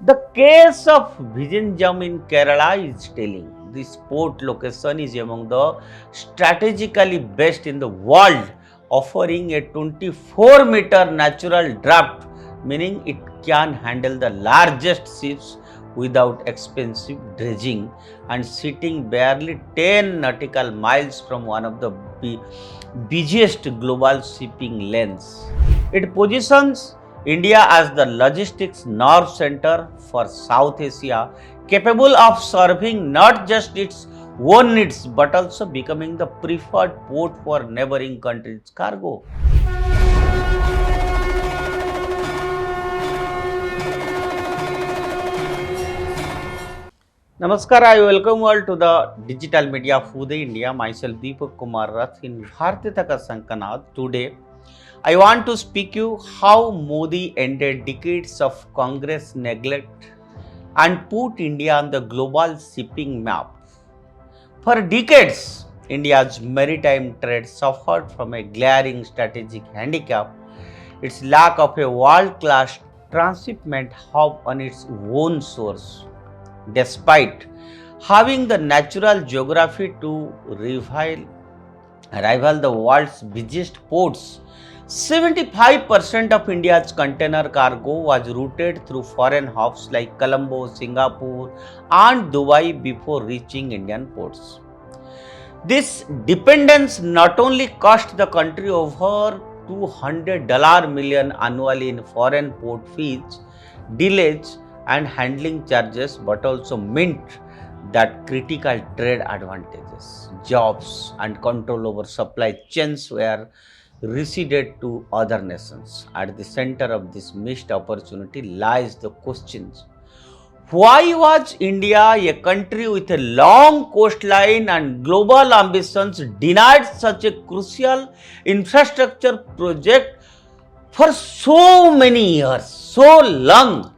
The case of Vizinjam in Kerala is telling. This port location is among the strategically best in the world, offering a 24-meter natural draft, meaning it can handle the largest ships without expensive dredging and sitting barely 10 nautical miles from one of the busiest global shipping lanes. It positions India as the logistics nerve center for South Asia, capable of serving not just its own needs but also becoming the preferred port for neighboring countries' cargo. Namaskar, I welcome you all to the digital media of Uday India. Myself Deepak Kumar Rath in Bhartitaka Sankanad. Today, I want to speak you how Modi ended decades of Congress neglect and put India on the global shipping map. For decades, India's maritime trade suffered from a glaring strategic handicap, its lack of a world-class transshipment hub on its own shores. Despite having the natural geography to rival the world's busiest ports, 75% of India's container cargo was routed through foreign hubs like Colombo, Singapore, and Dubai before reaching Indian ports. This dependence not only cost the country over $200 million annually in foreign port fees, delays, and handling charges, but also meant that critical trade advantages, jobs, and control over supply chains were receded to other nations. At the center of this missed opportunity lies the questions: why was India, a country with a long coastline and global ambitions, denied such a crucial infrastructure project for so many years, so long?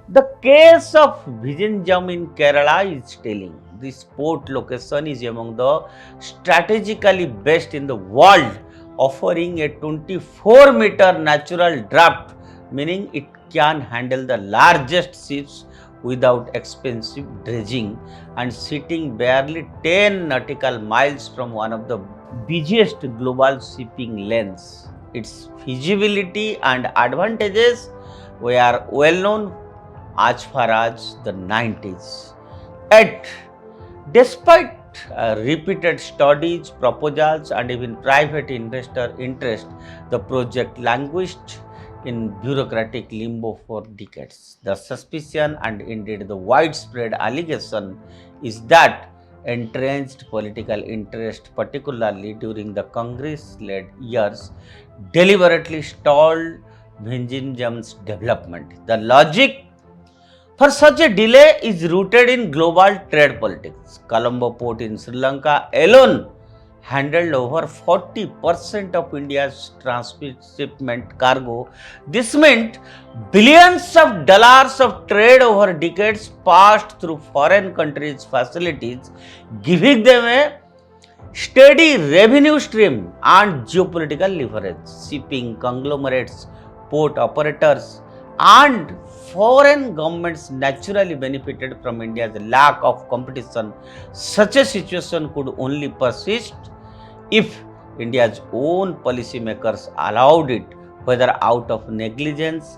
The case of Vizinjam in Kerala is telling. This port location is among the strategically best in the world, offering a 24-meter natural draft, meaning it can handle the largest ships without expensive dredging and sitting barely 10 nautical miles from one of the busiest global shipping lanes. Its feasibility and advantages were well known as far as the 90s. Yet, despite repeated studies, proposals, and even private investor interest, the project languished in bureaucratic limbo for decades. The suspicion and indeed the widespread allegation is that entrenched political interest, particularly during the Congress-led years, deliberately stalled Vizhinjam's development. The logic for such a delay is rooted in global trade politics. Colombo port in Sri Lanka alone handled over 40% of India's transshipment cargo. This meant billions of dollars of trade over decades passed through foreign countries' facilities, giving them a steady revenue stream and geopolitical leverage. Shipping conglomerates, port operators, and foreign governments naturally benefited from India's lack of competition. Such a situation could only persist if India's own policymakers allowed it, whether out of negligence,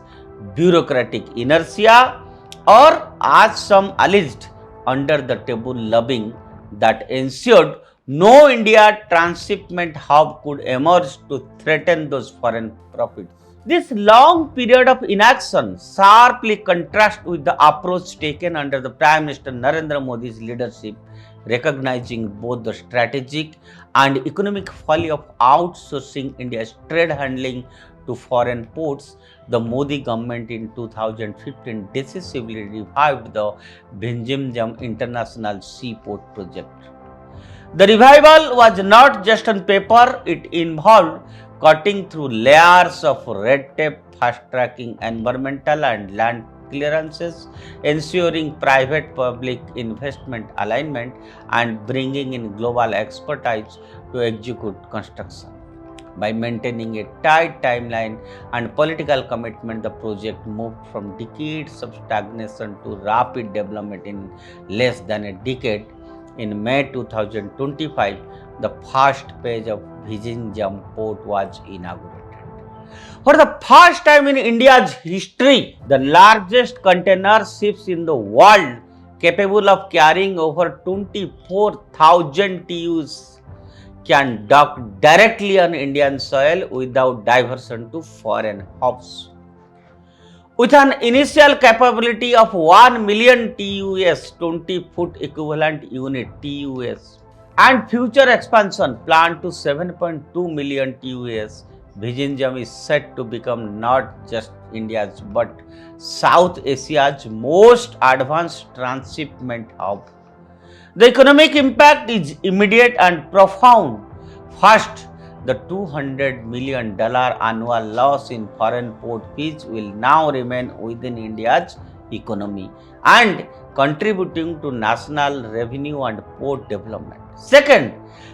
bureaucratic inertia, or, as some alleged, under the table lobbying that ensured no India transshipment hub could emerge to threaten those foreign profits. This long period of inaction sharply contrasts with the approach taken under the Prime Minister Narendra Modi's leadership, recognizing both the strategic and economic folly of outsourcing India's trade handling to foreign ports. The Modi government in 2015 decisively revived the Vizinjam International Seaport project. The revival was not just on paper, it involved cutting through layers of red tape, fast-tracking environmental and land clearances, ensuring private-public investment alignment, and bringing in global expertise to execute construction. By maintaining a tight timeline and political commitment, the project moved from decades of stagnation to rapid development in less than a decade. In May 2025, the first page of Vizinjam port was inaugurated. For the first time in India's history, the largest container ships in the world, capable of carrying over 24,000 TEUs, can dock directly on Indian soil without diversion to foreign hubs. With an initial capability of 1 million TUS, 20-foot equivalent unit TUS, and future expansion planned to 7.2 million TUS, Vizhinjam is set to become not just India's but South Asia's most advanced transshipment hub. The economic impact is immediate and profound. First, the $200 million annual loss in foreign port fees will now remain within India's economy and contributing to national revenue and port development. Second,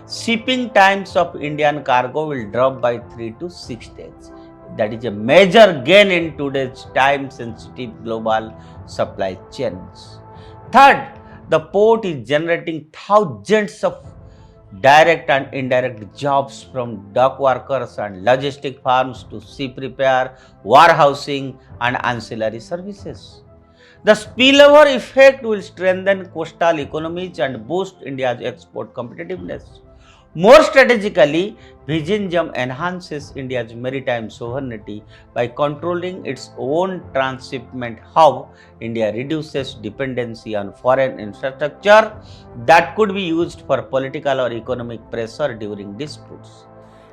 shipping times of Indian cargo will drop by 3 to 6 days. That is a major gain in today's time-sensitive global supply chains. Third, the port is generating thousands of direct and indirect jobs, from dock workers and logistic firms to ship repair, warehousing, and ancillary services. The spillover effect will strengthen coastal economies and boost India's export competitiveness. More strategically, Vizinjam enhances India's maritime sovereignty by controlling its own transshipment hub. India reduces dependency on foreign infrastructure that could be used for political or economic pressure during disputes.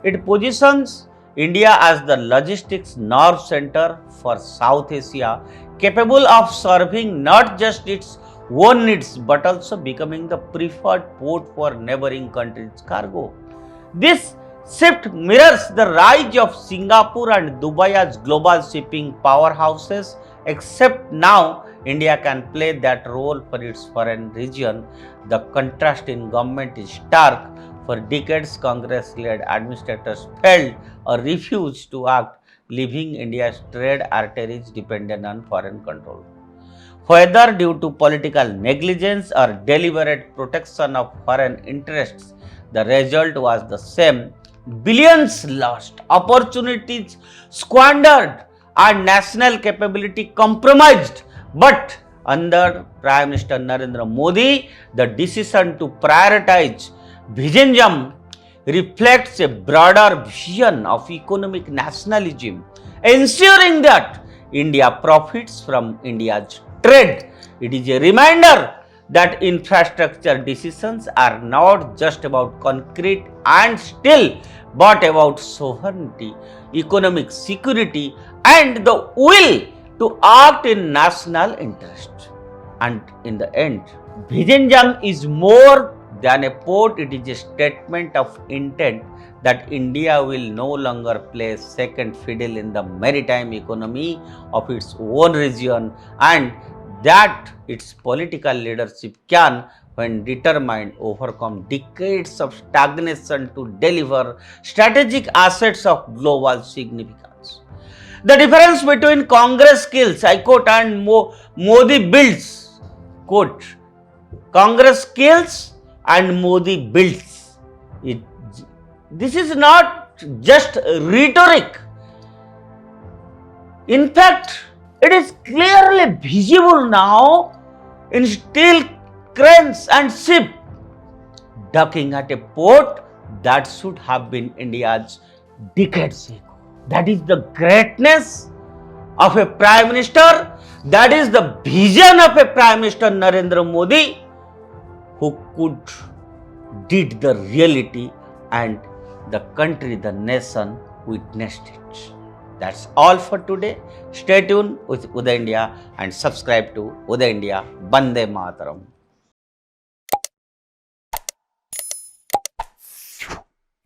It positions India as the logistics nerve center for South Asia, capable of serving not just its own needs but also becoming the preferred port for neighboring countries' cargo. This shift mirrors the rise of Singapore and Dubai as global shipping powerhouses, except now India can play that role for its foreign region. The contrast in government is stark. For decades, Congress-led administrators failed or refused to act, leaving India's trade arteries dependent on foreign control. Whether due to political negligence or deliberate protection of foreign interests, the result was the same: billions lost, opportunities squandered, and national capability compromised. But under Prime Minister Narendra Modi, the decision to prioritize Vizinjam reflects a broader vision of economic nationalism, ensuring that India profits from India's trade. It is a reminder that infrastructure decisions are not just about concrete and steel, but about sovereignty, economic security, and the will to act in national interest. And in the end, Vizinjam is more than a port. It is a statement of intent that India will no longer play second fiddle in the maritime economy of its own region, and that its political leadership can, when determined, overcome decades of stagnation to deliver strategic assets of global significance. The difference between Congress kills, I quote, and Modi builds, quote, Congress kills and Modi builds. This is not just rhetoric. In fact, it is clearly visible now in steel cranes and ships docking at a port that should have been India's decades ago. That is the greatness of a Prime Minister. That is the vision of a Prime Minister Narendra Modi, who did the reality, and the country, the nation witnessed it. That's all for today. Stay tuned with Uday India and subscribe to Uday India. Bande Mataram.